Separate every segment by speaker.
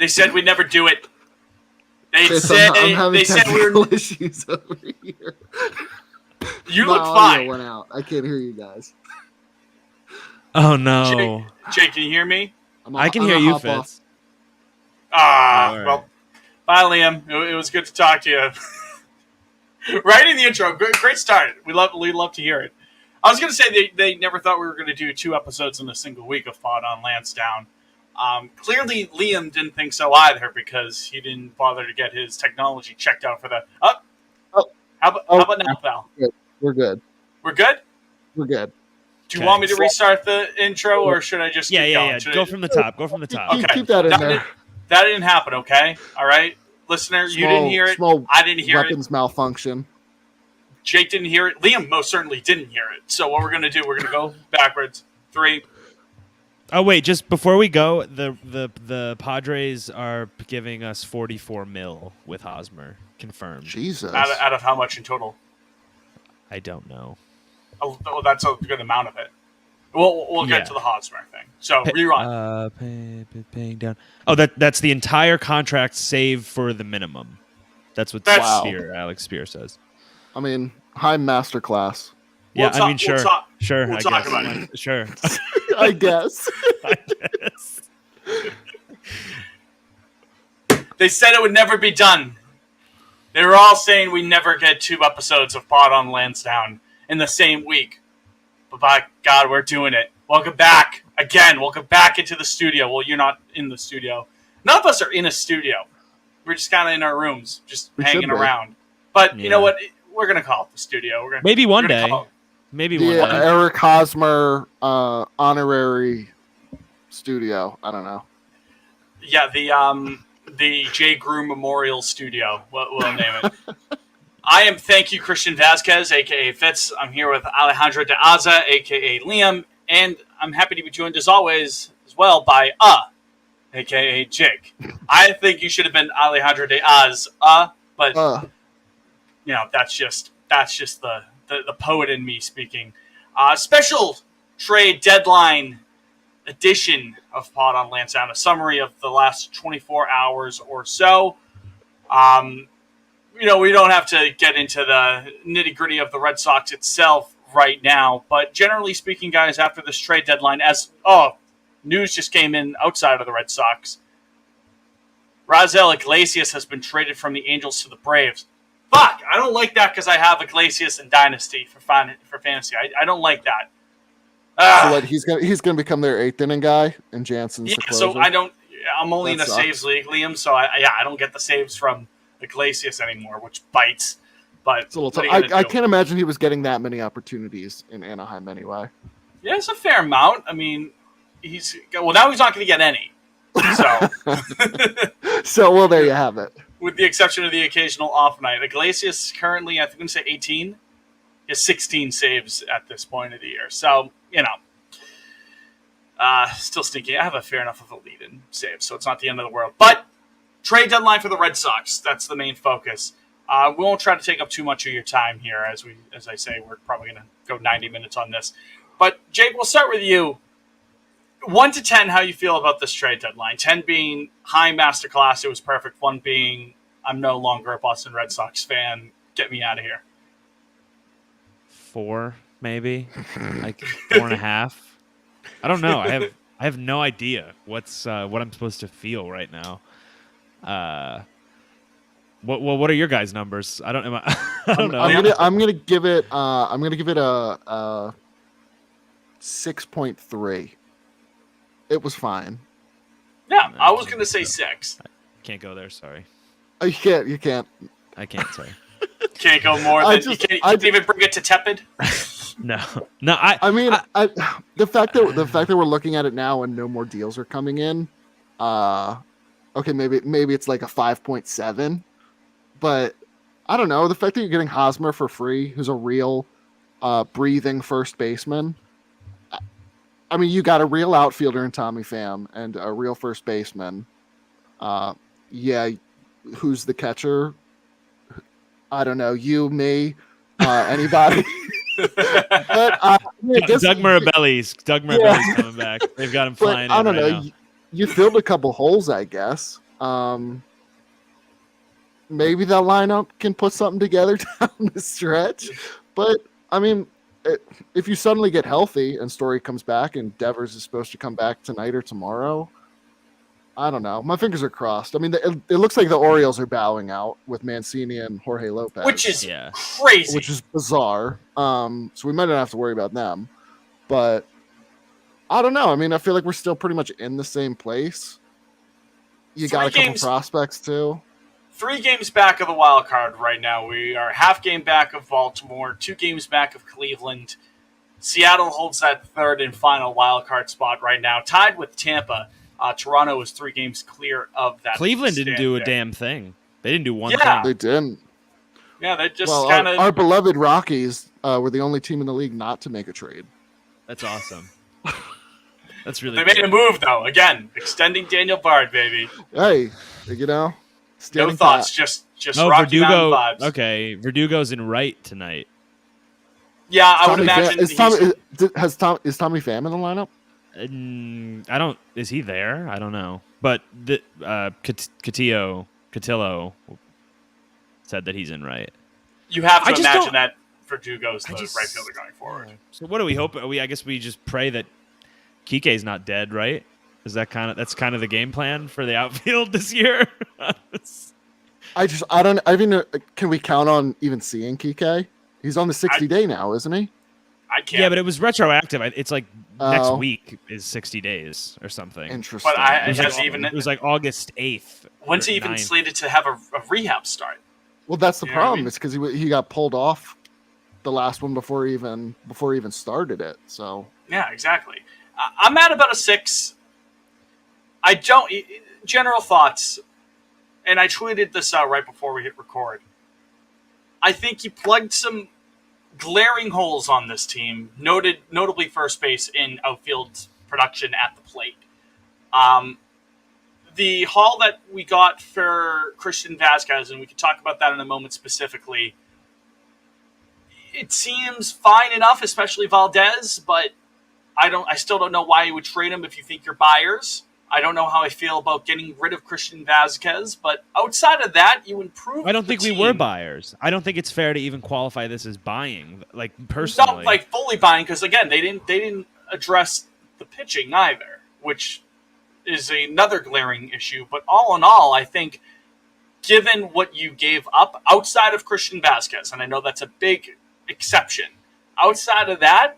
Speaker 1: They said we'd never do it. They
Speaker 2: Chris,
Speaker 1: said
Speaker 2: I'm having
Speaker 1: they said we
Speaker 2: technical
Speaker 1: were.
Speaker 2: issues over here.
Speaker 1: You
Speaker 2: My
Speaker 1: look
Speaker 2: audio
Speaker 1: fine.
Speaker 2: went out. I can't hear you guys.
Speaker 3: Oh no!
Speaker 1: Jake, can you hear me?
Speaker 3: I can hear you, Fitz.
Speaker 1: Right. Well, bye, Liam. It was good to talk to you. Right in the intro, great start. We'd love to hear it. I was going to say they never thought we were going to do 2 episodes in a single week of Pod on Lansdowne. Clearly, Liam didn't think so either because he didn't bother to get his technology checked out for the. How about now, pal?
Speaker 2: We're good.
Speaker 1: We're good?
Speaker 2: We're good.
Speaker 1: Do you want me to restart the intro, or should I just keep going?
Speaker 3: Yeah. Go from the top.
Speaker 1: Okay.
Speaker 2: Keep that in there.
Speaker 1: That didn't happen, okay? All right? Listener, you didn't hear it. I didn't hear it.
Speaker 2: Weapons malfunction.
Speaker 1: Jake didn't hear it. Liam most certainly didn't hear it. So what we're going to do, we're going to go backwards. 3.
Speaker 3: Oh, wait. Just before we go, the Padres are giving us $44 million with Hosmer. Confirmed.
Speaker 2: Jesus.
Speaker 1: Out of how much in total?
Speaker 3: I don't know.
Speaker 1: Oh, that's a good amount of it. We'll get to the Hosmer thing. So rerun.
Speaker 3: Paying down. Oh, that's the entire contract save for the minimum. That's what Alex Spear says.
Speaker 2: I mean, high masterclass.
Speaker 3: Yeah, sure.
Speaker 1: We'll talk about it.
Speaker 3: Sure.
Speaker 2: I guess.
Speaker 1: They said it would never be done. They were all saying we never get 2 episodes of Pod on Lansdowne in the same week. But by God, we're doing it. Welcome back. Again, welcome back into the studio. Well, you're not in the studio. None of us are in a studio. We're just kind of in our rooms, just hanging around. But you know what? We're going to call it the studio.
Speaker 3: Maybe one day. Maybe one day.
Speaker 2: Eric Hosmer honorary studio. I don't know.
Speaker 1: Yeah, the J. Grew Memorial Studio. We'll name it. I am Thank You, Christian Vasquez, a.k.a. Fitz. I'm here with Alejandro de Aza, a.k.a. Liam. And I'm happy to be joined, as always, as well, by a.k.a. Jake. I think you should have been Alejandro de Az, but, you know, that's just the poet in me speaking. Special trade deadline edition of Pod on Lansdowne, a summary of the last 24 hours or so. You know, we don't have to get into the nitty-gritty of the Red Sox itself right now, but generally speaking, guys, after this trade deadline, news just came in outside of the Red Sox. Raisel Iglesias has been traded from the Angels to the Braves. Fuck, I don't like that because I have Iglesias in Dynasty for fantasy. I don't like that.
Speaker 2: So what, he's gonna become their 8th inning guy, and Jansen's the closer?
Speaker 1: So I'm only in a saves league, Liam. So I don't get the saves from Iglesias anymore, which bites. But
Speaker 2: it's a little tough. I can't imagine he was getting that many opportunities in Anaheim anyway.
Speaker 1: Yeah, it's a fair amount. I mean, now he's not going to get any.
Speaker 2: So there you have it. With
Speaker 1: the exception of the occasional off night, Iglesias currently, I think I'm going to say 18. He has 16 saves at this point of the year. So, you know, still stinky. I have a fair enough of a lead in saves, so it's not the end of the world. But trade deadline for the Red Sox. That's the main focus. We won't try to take up too much of your time here. As I say, we're probably going to go 90 minutes on this. But, Jake, we'll start with you. 1 to 10, how you feel about this trade deadline. 10 being high masterclass, it was perfect. 1 being, I'm no longer a Boston Red Sox fan. Get me out of here.
Speaker 3: 4, maybe. Like 4.5. I don't know. I have no idea what I'm supposed to feel right now. What are your guys' numbers? I don't know.
Speaker 2: I'm gonna give it a 6.3. It was fine.
Speaker 1: Yeah, I was gonna say 6.
Speaker 3: Can't go there. Sorry.
Speaker 2: Oh, you can't.
Speaker 3: I can't. Sorry.
Speaker 1: Can't go more than you can't even bring it to tepid.
Speaker 3: No.
Speaker 2: The fact that we're looking at it now and no more deals are coming in. Okay, maybe it's like a 5.7, but I don't know. The fact that you're getting Hosmer for free, who's a real breathing first baseman. I mean, you got a real outfielder in Tommy Pham and a real first baseman. Who's the catcher? I don't know. You, me, anybody. But,
Speaker 3: Doug Mirabelli's coming back. They've got him flying in.
Speaker 2: I don't
Speaker 3: right
Speaker 2: know.
Speaker 3: now.
Speaker 2: You filled a couple holes, I guess. Maybe that lineup can put something together down the stretch. But I mean, if you suddenly get healthy and Story comes back and Devers is supposed to come back tonight or tomorrow, I don't know. My fingers are crossed. I mean, it looks like the Orioles are bowing out with Mancini and Jorge Lopez,
Speaker 1: Which is
Speaker 3: Yeah.
Speaker 1: crazy.
Speaker 2: which is bizarre. So we might not have to worry about them. But I don't know. I mean, I feel like we're still pretty much in the same place. You got a couple prospects too.
Speaker 1: 3 games back of the wild card right now. We are half game back of Baltimore, 2 games back of Cleveland. Seattle holds that third and final wild card spot right now, tied with Tampa. Toronto is 3 games clear of that.
Speaker 3: Cleveland didn't do a
Speaker 1: there.
Speaker 3: damn thing. They didn't do one
Speaker 1: Yeah.
Speaker 3: thing.
Speaker 2: They didn't.
Speaker 1: Yeah, they just
Speaker 2: Well,
Speaker 1: kind of.
Speaker 2: our beloved Rockies were the only team in the league not to make a trade.
Speaker 3: That's awesome. That's really
Speaker 1: They made a move though. Again, extending Daniel Bard, baby.
Speaker 2: Hey, you know,
Speaker 1: No
Speaker 2: standing
Speaker 1: thoughts,
Speaker 2: pat.
Speaker 1: just
Speaker 3: Oh,
Speaker 1: Rocky Mountain
Speaker 3: Verdugo.
Speaker 1: vibes.
Speaker 3: Okay, Verdugo's in right tonight.
Speaker 1: Yeah, I would
Speaker 2: Tommy
Speaker 1: imagine.
Speaker 2: Pham- is Tommy Pham in the lineup?
Speaker 3: I don't. Is he there? I don't know. But the Cotillo said that he's in right.
Speaker 1: You have
Speaker 3: I
Speaker 1: to
Speaker 3: just
Speaker 1: imagine
Speaker 3: don't-
Speaker 1: that Verdugo's the
Speaker 3: I just-
Speaker 1: right fielder going forward.
Speaker 3: So what do we hope? I guess we just pray that Kike's not dead, right? Is that's kind of the game plan for the outfield this year?
Speaker 2: I don't. I mean, can we count on even seeing Kike? He's on the 60-day now, isn't he?
Speaker 1: I can't.
Speaker 3: Yeah, but it was retroactive. It's like next
Speaker 2: Oh.
Speaker 3: week is 60 days or something.
Speaker 2: Interesting.
Speaker 1: But
Speaker 3: It was,
Speaker 1: Has
Speaker 3: like,
Speaker 1: even-
Speaker 3: it was like August 8th.
Speaker 1: When's
Speaker 3: or
Speaker 1: he even
Speaker 3: 9th.
Speaker 1: slated to have a rehab start?
Speaker 2: Well, that's the
Speaker 1: You know what I
Speaker 2: problem.
Speaker 1: mean?
Speaker 2: It's because he got pulled off the last one before he even started it. So
Speaker 1: Yeah, exactly. I'm at about a 6. I don't. General thoughts, and I tweeted this out right before we hit record. I think you plugged some glaring holes on this team, notably first base and outfield production at the plate. The haul that we got for Christian Vasquez, and we can talk about that in a moment specifically, it seems fine enough, especially Valdez, but I still don't know why you would trade him if you think you're buyers. I don't know how I feel about getting rid of Christian Vasquez, but outside of that, you improve.
Speaker 3: I don't think
Speaker 1: the
Speaker 3: we were
Speaker 1: team.
Speaker 3: buyers. I don't think it's fair to even qualify this as buying. Like personally,
Speaker 1: Not like fully buying, because again, they didn't address the pitching either, which is another glaring issue. But all in all, I think given what you gave up outside of Christian Vasquez, and I know that's a big exception, outside of that,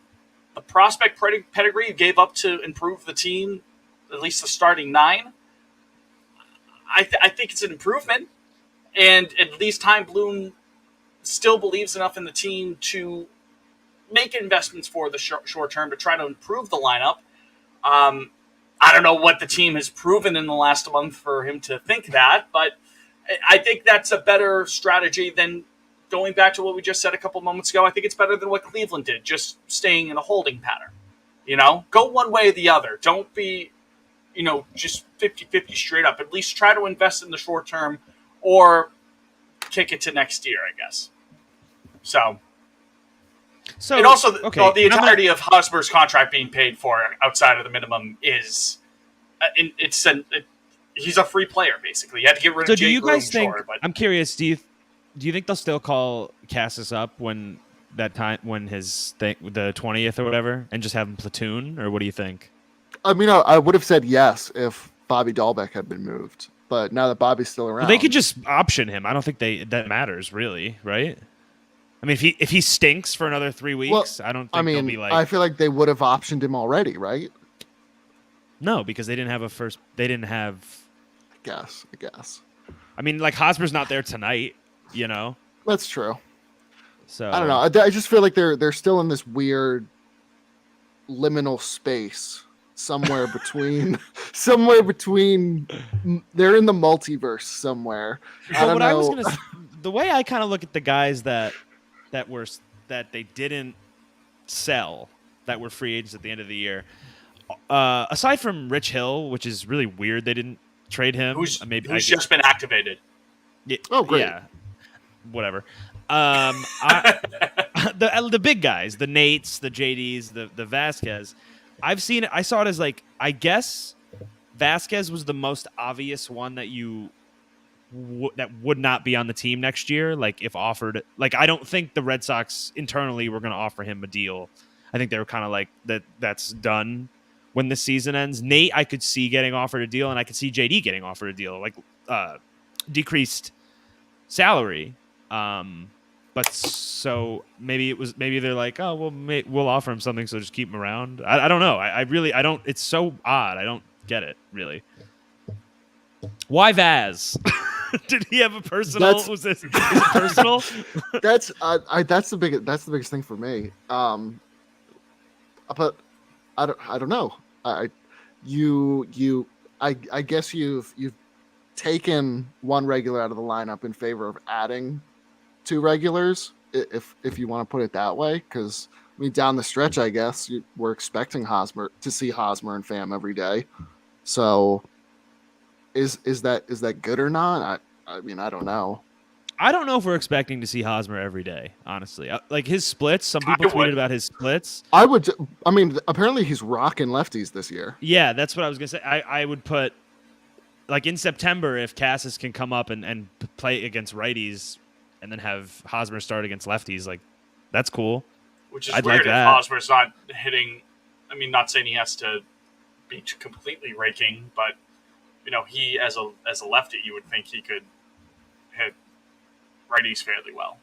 Speaker 1: the prospect pedigree you gave up to improve the team, at least the starting 9, I think it's an improvement. And at least Time Bloom still believes enough in the team to make investments for the short term to try to improve the lineup. I don't know what the team has proven in the last month for him to think that, but I think that's a better strategy than going back to what we just said a couple moments ago. I think it's better than what Cleveland did, just staying in a holding pattern. Go one way or the other. Don't be, just 50-50 straight up. At least try to invest in the short term or kick it to next year, I guess. So and also,
Speaker 3: okay,
Speaker 1: the entirety of Hosmer's contract being paid for outside of the minimum is, he's a free player, basically. You had to get rid
Speaker 3: So
Speaker 1: of
Speaker 3: do
Speaker 1: Jay
Speaker 3: you guys
Speaker 1: Groom,
Speaker 3: think?
Speaker 1: sure, but
Speaker 3: I'm curious. Do you think they'll still call Cassis up when the 20th or whatever, and just have him platoon, or what do you think?
Speaker 2: I mean, I would have said yes if Bobby Dahlbeck had been moved, but now that Bobby's still around,
Speaker 3: Well, they could just option him. I don't think that matters really, right? I mean, if he stinks for another 3 weeks, I don't think
Speaker 2: I
Speaker 3: they'll
Speaker 2: mean,
Speaker 3: be like
Speaker 2: I feel like they would have optioned him already, right?
Speaker 3: no, because they didn't have a first. They didn't have.
Speaker 2: I guess
Speaker 3: I mean, like Hosmer's not there tonight,
Speaker 2: that's true.
Speaker 3: So
Speaker 2: I don't know. I just feel like they're still in this weird liminal space somewhere between they're in the multiverse somewhere. I don't know.
Speaker 3: The way I kind of look at the guys that they didn't sell, that were free agents at the end of the year, aside from Rich Hill, which is really weird, they didn't trade him.
Speaker 1: who's just been activated.
Speaker 3: Yeah,
Speaker 2: Oh, great.
Speaker 3: Yeah, whatever. The big guys, the Nates, the JDs, the Vasquez. I saw it as like, I guess Vasquez was the most obvious one that that would not be on the team next year. Like if offered, like I don't think the Red Sox internally were going to offer him a deal. I think they were kind of like that's done when the season ends. Nate, I could see getting offered a deal, and I could see JD getting offered a deal, like decreased salary. But so maybe they're like, oh, well, we'll offer him something, so just keep him around. I don't know. I really don't. It's so odd. I don't get it really. Why Vaz? Did he have a personal? Was it personal?
Speaker 2: That's the biggest thing for me. But I don't know. I guess you've taken one regular out of the lineup in favor of adding two regulars, if you want to put it that way. Because I mean, down the stretch, I guess we're expecting to see Hosmer and Pham every day. So is that good or not? I mean, I don't know.
Speaker 3: I don't know if we're expecting to see Hosmer every day, honestly. Like his splits, some people tweeted about his splits.
Speaker 2: I mean, apparently he's rocking lefties this year.
Speaker 3: Yeah, that's what I was going to say. I would put, like in September, if Cassis can come up and play against righties and then have Hosmer start against lefties, like that's cool.
Speaker 1: Which is
Speaker 3: I'd
Speaker 1: weird
Speaker 3: like
Speaker 1: if
Speaker 3: that.
Speaker 1: Hosmer's not hitting. I mean, not saying he has to be completely raking, but he as a lefty, you would think he could hit righties fairly well.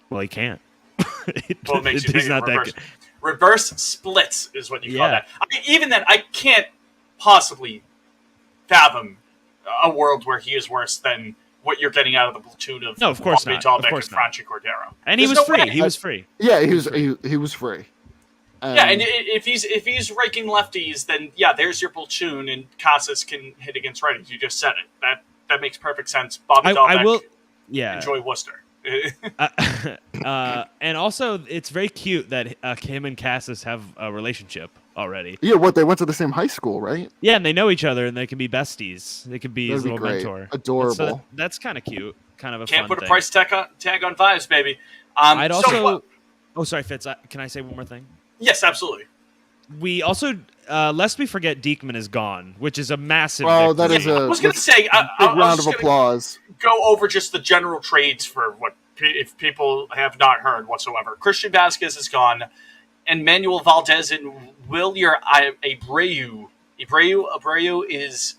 Speaker 3: Well, he can't.
Speaker 1: Well, it makes you think
Speaker 3: not
Speaker 1: reverse.
Speaker 3: that good.
Speaker 1: Reverse splits is what you call that. I mean, even then, I can't possibly fathom a world where he is worse than what you're getting out of the platoon of
Speaker 3: No, of course
Speaker 1: Bobby
Speaker 3: not.
Speaker 1: Dahlbeck
Speaker 3: Of course
Speaker 1: and
Speaker 3: not.
Speaker 1: Franchi Cordero.
Speaker 3: And he was free. He was free.
Speaker 2: Yeah, he was free.
Speaker 1: Yeah, and if he's raking lefties, then yeah, there's your platoon, and Casas can hit against righties. You just said it. That makes perfect sense. Bobby Dahlbeck,
Speaker 3: I will. Yeah.
Speaker 1: enjoy Worcester.
Speaker 3: And also, it's very cute that him and Cassis have a relationship already.
Speaker 2: Yeah, they went to the same high school, right?
Speaker 3: Yeah, and they know each other, and they can be besties. They can be his
Speaker 2: That'd be
Speaker 3: little
Speaker 2: great.
Speaker 3: mentor.
Speaker 2: Adorable.
Speaker 3: So that's kind of cute. Kind of a
Speaker 1: Can't
Speaker 3: fun
Speaker 1: put a
Speaker 3: thing.
Speaker 1: price tag on vibes, baby.
Speaker 3: I'd also.
Speaker 1: So,
Speaker 3: oh, sorry, Fitz. Can I say one more thing?
Speaker 1: yes, absolutely.
Speaker 3: We also, lest we forget, Diekman is gone, which is a massive.
Speaker 2: Oh,
Speaker 3: victory.
Speaker 2: that is
Speaker 1: I was going to say,
Speaker 2: big
Speaker 1: I was
Speaker 2: round
Speaker 1: just
Speaker 2: of
Speaker 1: gonna
Speaker 2: applause.
Speaker 1: go over just the general trades for what if people have not heard whatsoever. Christian Vasquez is gone, and Manuel Valdez and Wilyer Abreu is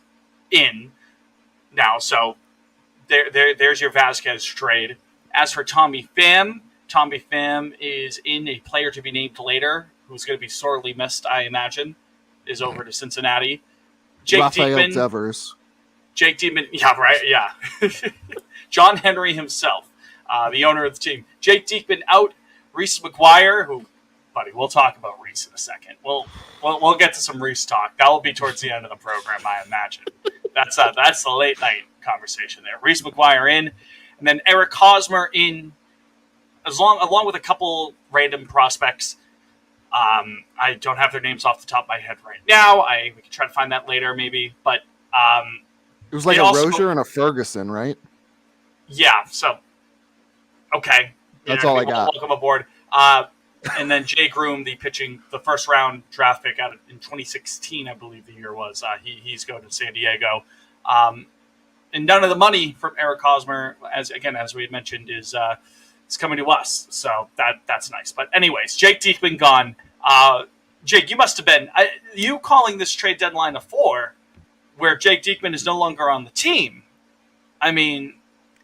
Speaker 1: in now. So there's your Vasquez trade. As for Tommy Pham is in, a player to be named later, who's going to be sorely missed, I imagine, is over to Cincinnati.
Speaker 2: Rafael Devers.
Speaker 1: Jake Diekman, yeah, right, yeah. John Henry himself, the owner of the team. Jake Diekman out. Reese McGuire, who, buddy, we'll talk about Reese in a second. We'll get to some Reese talk. That will be towards the end of the program, I imagine. That's the late night conversation there. Reese McGuire in, and then Eric Hosmer in, along with a couple random prospects. I don't have their names off the top of my head right now. We can try to find that later, maybe. But
Speaker 2: it was like a Rozier and a Ferguson, right?
Speaker 1: Yeah. So, okay,
Speaker 2: that's all I got.
Speaker 1: Welcome aboard. And then Jay Groom, the first round draft pick out in 2016, I believe the year was. He's going to San Diego. And none of the money from Eric Hosmer, as we had mentioned, is coming to us. So that's nice. But anyways, Jake Diekman gone. Jake, you must have been you calling this trade deadline a 4, where Jake Diekman is no longer on the team. I mean,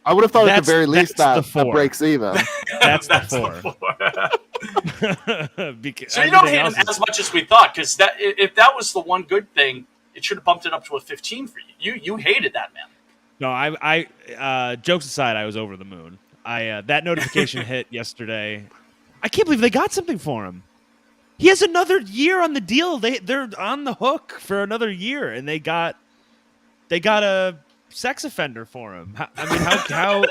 Speaker 2: I would have thought at the very least that breaks even.
Speaker 3: That's the 4.
Speaker 1: So you don't hate him as much as we thought, because if that was the one good thing, it should have bumped it up to a 15 for you. You hated that, man.
Speaker 3: No, I jokes aside, I was over the moon. That notification hit yesterday. I can't believe they got something for him. He has another year on the deal. They're on the hook for another year, and they got a sex offender for him. How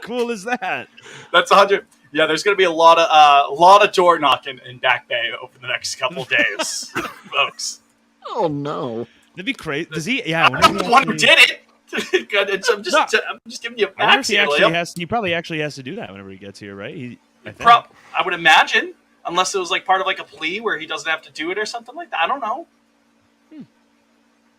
Speaker 3: cool is that?
Speaker 1: That's 100. Yeah, there's going to be a lot of door knocking in Back Bay over the next couple days, folks.
Speaker 2: Oh no,
Speaker 3: that'd be crazy. Does he? Yeah,
Speaker 1: I'm the one who did it. I'm just giving you facts here, Liam.
Speaker 3: He probably actually has to do that whenever he gets here, right?
Speaker 1: I would imagine, unless it was like part of like a plea where he doesn't have to do it or something like that. I don't know.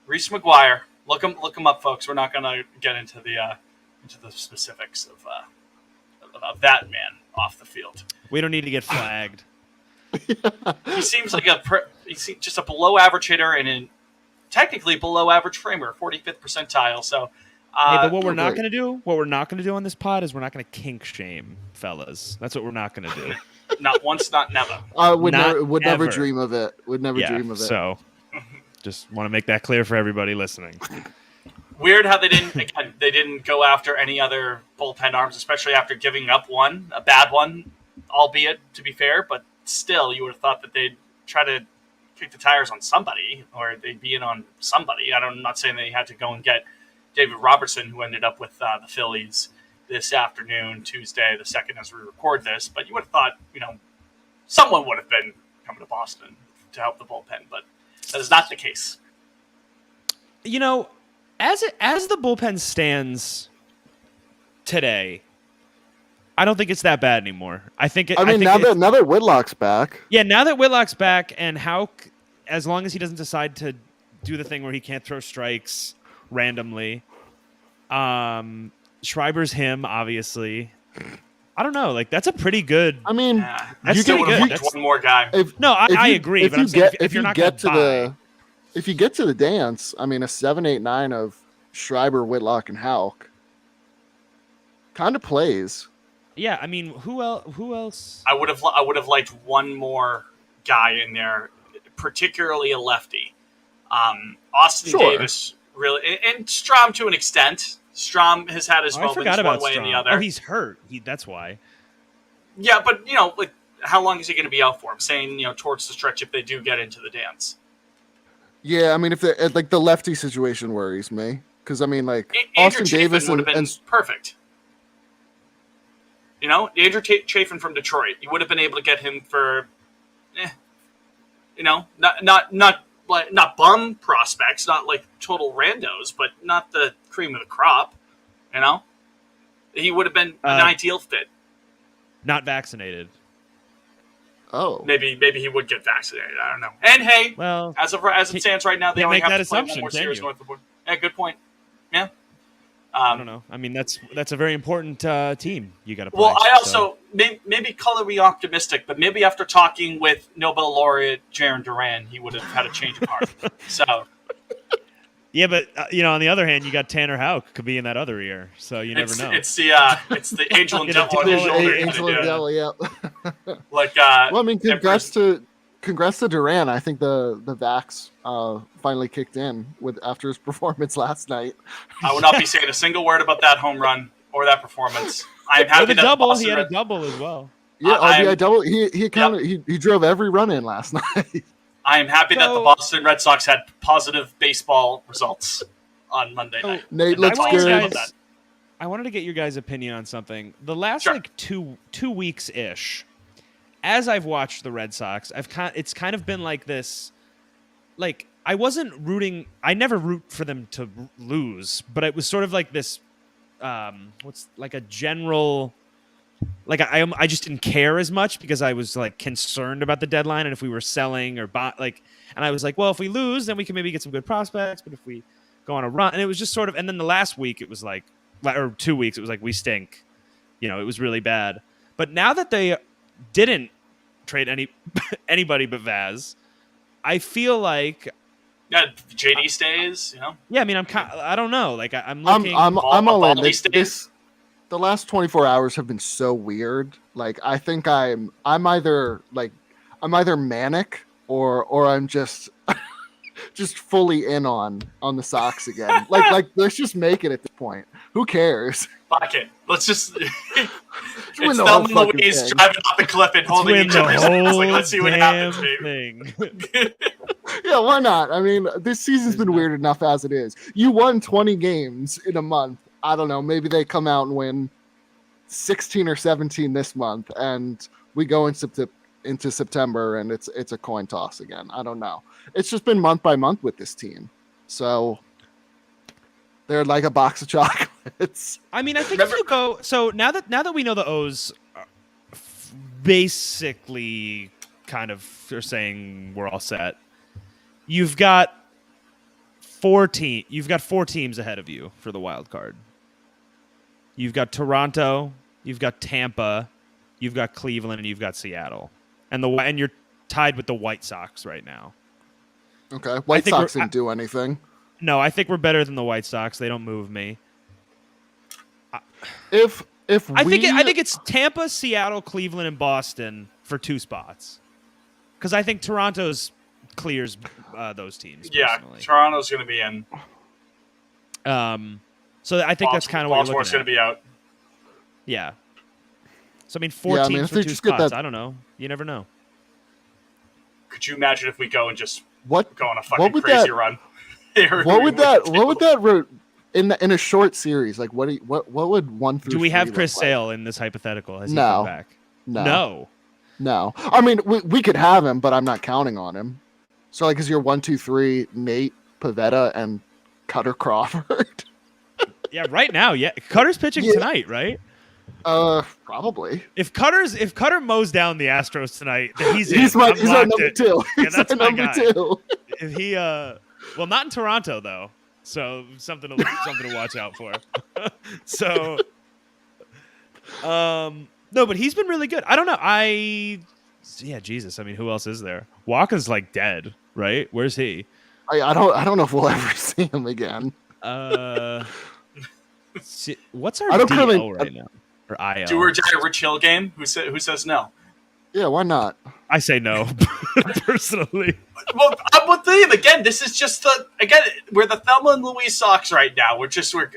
Speaker 1: Reese McGuire. Look him up, folks. We're not gonna get into the specifics of that man off the field.
Speaker 3: We don't need to get flagged.
Speaker 1: He seems like he's just a below average hitter and technically below average framer, 45th percentile. So,
Speaker 3: Hey, but what we're not
Speaker 2: great.
Speaker 3: going to do on this pod is we're not going to kink shame fellas. That's what we're not going to do.
Speaker 1: not once, not never.
Speaker 2: Would never
Speaker 3: ever.
Speaker 2: dream of it. Would never dream of it.
Speaker 3: So just want to make that clear for everybody listening.
Speaker 1: Weird how they didn't go after any other bullpen arms, especially after giving up a bad one, albeit to be fair, but still you would have thought that they'd try to kick the tires on somebody or they'd be in on somebody. I'm not saying they had to go and get David Robertson, who ended up with the Phillies this afternoon, Tuesday, the 2nd as we record this, but you would have thought, someone would have been coming to Boston to help the bullpen, but that is not the case.
Speaker 3: As the bullpen stands today, I don't think it's that bad anymore. I think
Speaker 2: now that Whitlock's back.
Speaker 3: Yeah, now that Whitlock's back and Houck, as long as he doesn't decide to do the thing where he can't throw strikes randomly. Schreiber's him, obviously. I don't know. Like, that's a pretty good.
Speaker 2: I mean,
Speaker 3: that's
Speaker 1: you
Speaker 3: pretty
Speaker 1: would have
Speaker 3: good.
Speaker 1: one more guy.
Speaker 3: I agree. But I'm saying if you're not going to buy.
Speaker 2: If you get to the dance, I mean, a 7-8-9 of Schreiber, Whitlock, and Houck kind of plays.
Speaker 3: Yeah, I mean, who else?
Speaker 1: I would have liked one more guy in there, particularly a lefty. Austin Davis, really, and Strom to an extent. Strom has had his moments one way and the other.
Speaker 3: Oh, he's hurt. That's why.
Speaker 1: Yeah, but like, how long is he going to be out for? I'm saying, towards the stretch if they do get into the dance.
Speaker 2: Yeah, I mean, if the lefty situation worries me, because I mean, like Austin Davis
Speaker 1: would have been
Speaker 2: and
Speaker 1: perfect. Andrew Chafin from Detroit, you would have been able to get him for, not bum prospects, not like total randos, but not the cream of the crop. He would have been an ideal fit.
Speaker 3: Not vaccinated.
Speaker 2: Oh,
Speaker 1: maybe he would get vaccinated. I don't know. And hey,
Speaker 3: well,
Speaker 1: as it stands right now, they only
Speaker 3: make
Speaker 1: have
Speaker 3: that
Speaker 1: to play one
Speaker 3: assumption,
Speaker 1: more
Speaker 3: can
Speaker 1: series
Speaker 3: you?
Speaker 1: north of the border. Yeah, good point. Yeah.
Speaker 3: I don't know. I mean, that's a very important team you got to play.
Speaker 1: Well, I also maybe color me optimistic, but maybe after talking with Nobel laureate Jaron Duran, he would have had a change of heart. So.
Speaker 3: Yeah, but on the other hand, you got Tanner Houck could be in that other ear, so you never know.
Speaker 1: It's the angel and devil on his shoulder.
Speaker 2: Angel and devil, yeah.
Speaker 1: Like,
Speaker 2: well, I mean, congrats to Duran. I think the vax finally kicked in after his performance last night.
Speaker 1: I will not be saying a single word about that home run or that performance. I'm happy
Speaker 3: With a
Speaker 1: that
Speaker 3: double. He had a double as well.
Speaker 2: Yeah, RBI double. He drove every run in last night.
Speaker 1: I am happy that the Boston Red Sox had positive baseball results on Monday night.
Speaker 2: Nate looks good.
Speaker 3: I wanted to get your guys' opinion on something. The last two weeks ish, as I've watched the Red Sox, it's kind of been like this. Like, I wasn't rooting. I never root for them to lose, but it was sort of like this. What's like a general. Like I just didn't care as much because I was like concerned about the deadline and if we were selling or buy, and I was like, well, if we lose, then we can maybe get some good prospects. But if we go on a run, and it was just sort of, and then the last week it was like, or 2 weeks, it was like we stink. It was really bad. But now that they didn't trade anybody but Vaz, I feel like
Speaker 1: JD stays.
Speaker 3: Yeah, I mean, I don't know. Like I'm looking.
Speaker 2: I'm all in. The last 24 hours have been so weird. Like, I think I'm either manic or I'm just fully in on the Sox again. like let's just make it at this point. Who cares?
Speaker 1: Fuck it. Let's just
Speaker 2: win
Speaker 1: it's
Speaker 2: the whole
Speaker 1: Thelma
Speaker 2: fucking
Speaker 1: Louise
Speaker 2: thing.
Speaker 1: driving off the cliff and holding each other's hands. Like, let's see what happens,
Speaker 3: baby.
Speaker 2: Yeah, why not? I mean, this season's been weird enough as it is. You won 20 games in a month. I don't know. Maybe they come out and win 16 or 17 this month, and we go into September, and it's a coin toss again. I don't know. It's just been month by month with this team, so they're like a box of chocolates.
Speaker 3: I mean, I think if you go, so now that we know the O's basically kind of are saying we're all set, you've got four teams ahead of you for the wild card. You've got Toronto, you've got Tampa, you've got Cleveland, and you've got Seattle, and you're tied with the White Sox right now.
Speaker 2: Okay, White
Speaker 3: think
Speaker 2: Sox
Speaker 3: we're-
Speaker 2: didn't do anything.
Speaker 3: No, I think we're better than the White Sox. They don't move me.
Speaker 2: If
Speaker 3: I think it's Tampa, Seattle, Cleveland, and Boston for 2 spots. Because I think Toronto's clears those teams.
Speaker 1: Yeah,
Speaker 3: Personally.
Speaker 1: Toronto's going to be in.
Speaker 3: So I think that's kind of what you're
Speaker 1: Baltimore's
Speaker 3: looking
Speaker 1: going to be out.
Speaker 3: Yeah. So I mean, 4
Speaker 2: Yeah, I mean,
Speaker 3: teams
Speaker 2: if
Speaker 3: for
Speaker 2: they
Speaker 3: 2
Speaker 2: just get
Speaker 3: spots.
Speaker 2: that-
Speaker 3: I don't know. You never know.
Speaker 1: Could you imagine if we go and just
Speaker 2: what
Speaker 1: go on a fucking
Speaker 2: would
Speaker 1: crazy
Speaker 2: that-
Speaker 1: run?
Speaker 2: what would that in a short series, like what would 1 through
Speaker 3: Do we
Speaker 2: 3
Speaker 3: have
Speaker 2: look
Speaker 3: Chris
Speaker 2: like?
Speaker 3: Sale in this hypothetical? Has he
Speaker 2: No.
Speaker 3: come back?
Speaker 2: No. I mean, we could have him, but I'm not counting on him. So like, is your 1, 2, 3 Nate Pavetta and Cutter Crawford?
Speaker 3: Yeah, right now, yeah. Cutter's pitching
Speaker 2: Yeah.
Speaker 3: tonight, right?
Speaker 2: Probably.
Speaker 3: If Cutter mows down the Astros tonight, then he's in.
Speaker 2: He's
Speaker 3: I'm
Speaker 2: our
Speaker 3: locked
Speaker 2: number
Speaker 3: in.
Speaker 2: 2.
Speaker 3: Yeah,
Speaker 2: He's
Speaker 3: that's
Speaker 2: our
Speaker 3: my
Speaker 2: number
Speaker 3: guy.
Speaker 2: 2.
Speaker 3: If he well, not in Toronto though, so something to watch out for. So no, but he's been really good. I don't know. Jesus, I mean, who else is there? Walker's like dead, right? Where's he?
Speaker 2: I don't know if we'll ever see him again.
Speaker 3: What's our
Speaker 2: I don't
Speaker 3: DL
Speaker 2: really-
Speaker 3: right now? Or IL?
Speaker 1: Do or die Rich Hill game? Who says no?
Speaker 2: Yeah, why not?
Speaker 3: I say no, personally.
Speaker 1: Well, I'm with them again. This is just we're the Thelma and Louise Sox right now. We're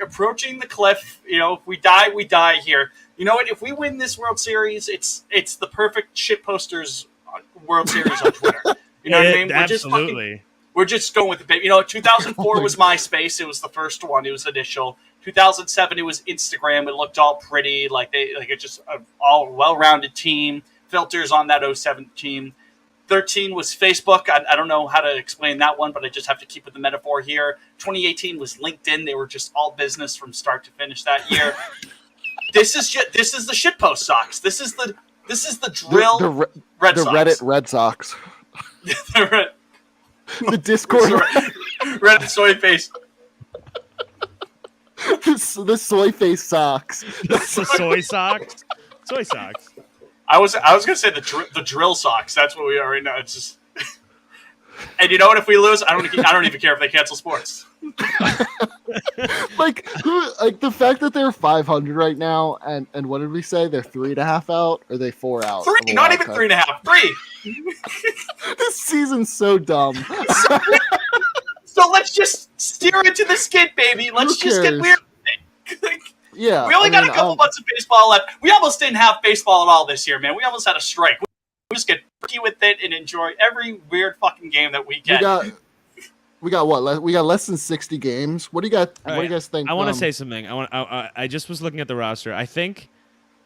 Speaker 1: approaching the cliff. You know, if we die, we die here. You know what? If we win this World Series, it's the perfect shit posters World Series on Twitter. You know what I mean?
Speaker 3: Absolutely.
Speaker 1: We're just going with the baby. You know, 2004 was MySpace. It was the first one. It was initial. 2007, it was Instagram. It looked all pretty, it's just a all well-rounded team. Filters on that 07 team. 13 was Facebook. I don't know how to explain that one, but I just have to keep with the metaphor here. 2018 was LinkedIn. They were just all business from start to finish that year. This is the shitpost Sox. This is the drill Red
Speaker 2: the
Speaker 1: Sox.
Speaker 2: Reddit Red Sox.
Speaker 1: The
Speaker 2: The Discord.
Speaker 1: Reddit soy face.
Speaker 2: the soy face Sox.
Speaker 3: The soy socks. Soy socks.
Speaker 1: I was gonna say the drill Sox. That's what we are right now. It's just, and you know what? If we lose, I don't even care if they cancel sports.
Speaker 2: Like the fact that they're 500 right now, and what did we say? They're 3.5 out, or are they 4 out?
Speaker 1: 3, not even 3.5. 3.
Speaker 2: This season's so dumb.
Speaker 1: So let's just steer into the skid, baby. Let's just get
Speaker 2: cares?
Speaker 1: weird.
Speaker 2: Yeah,
Speaker 1: We only got a couple months of baseball left. We almost didn't have baseball at all this year, man. We almost had a strike. We just get freaky with it and enjoy every weird fucking game that we get.
Speaker 2: We got what? We got less than 60 games. What do you got?
Speaker 3: All
Speaker 2: What do you guys think?
Speaker 3: I want to say something. I just was looking at the roster. I think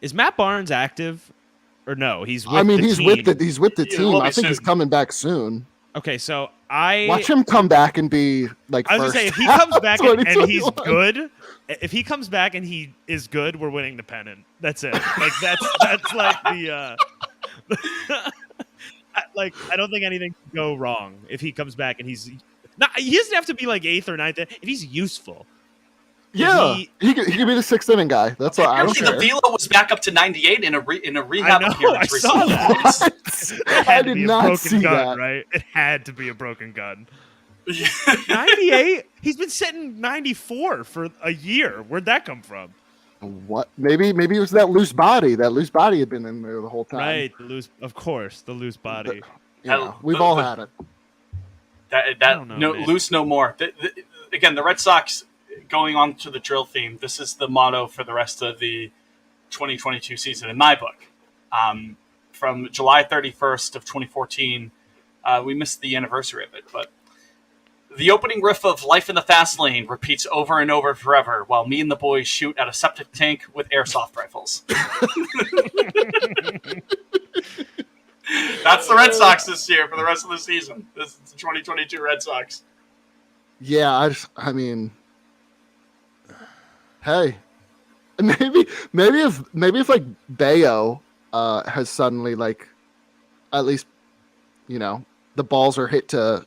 Speaker 3: is Matt Barnes active or no? He's with
Speaker 2: he's
Speaker 3: team.
Speaker 2: with the
Speaker 1: Yeah,
Speaker 2: team.
Speaker 1: we'll
Speaker 2: I
Speaker 1: be
Speaker 2: think he's
Speaker 1: soon.
Speaker 2: coming back soon.
Speaker 3: Okay, so I
Speaker 2: Watch him come back and be like.
Speaker 3: I was
Speaker 2: first
Speaker 3: gonna say if he comes back and he's
Speaker 2: 2021.
Speaker 3: good, if he comes back and he is good, we're winning the pennant. That's it. Like that's like the like I don't think anything can go wrong if he comes back and he's not. He doesn't have to be like 8th or 9th. If he's useful,
Speaker 2: Yeah,
Speaker 3: he-
Speaker 2: he could be the 6th inning guy. That's all. I don't
Speaker 1: Actually,
Speaker 2: care.
Speaker 1: the velo was back up to 98 in a rehab
Speaker 3: I know,
Speaker 1: appearance
Speaker 3: I saw
Speaker 1: recently.
Speaker 3: that.
Speaker 2: What? I did not see
Speaker 3: gun,
Speaker 2: that.
Speaker 3: right? It had to be a broken gun. 98? He's been sitting 94 for a year. Where'd that come from?
Speaker 2: What? Maybe it was that loose body. That loose body had been in there the whole time.
Speaker 3: Right, the loose body.
Speaker 2: Yeah, we've all had it.
Speaker 1: That
Speaker 3: don't know,
Speaker 1: no
Speaker 3: man.
Speaker 1: loose no more. Again, the Red Sox going on to the drill theme. This is the motto for the rest of the 2022 season in my book. From July 31st of 2014, we missed the anniversary of it, but the opening riff of "Life in the Fast Lane" repeats over and over forever, while me and the boys shoot at a septic tank with airsoft rifles. That's the Red Sox this year for the rest of the season. This is the 2022 Red Sox.
Speaker 2: Yeah, I mean, hey, maybe if like Bayo has suddenly like, at least, the balls are hit to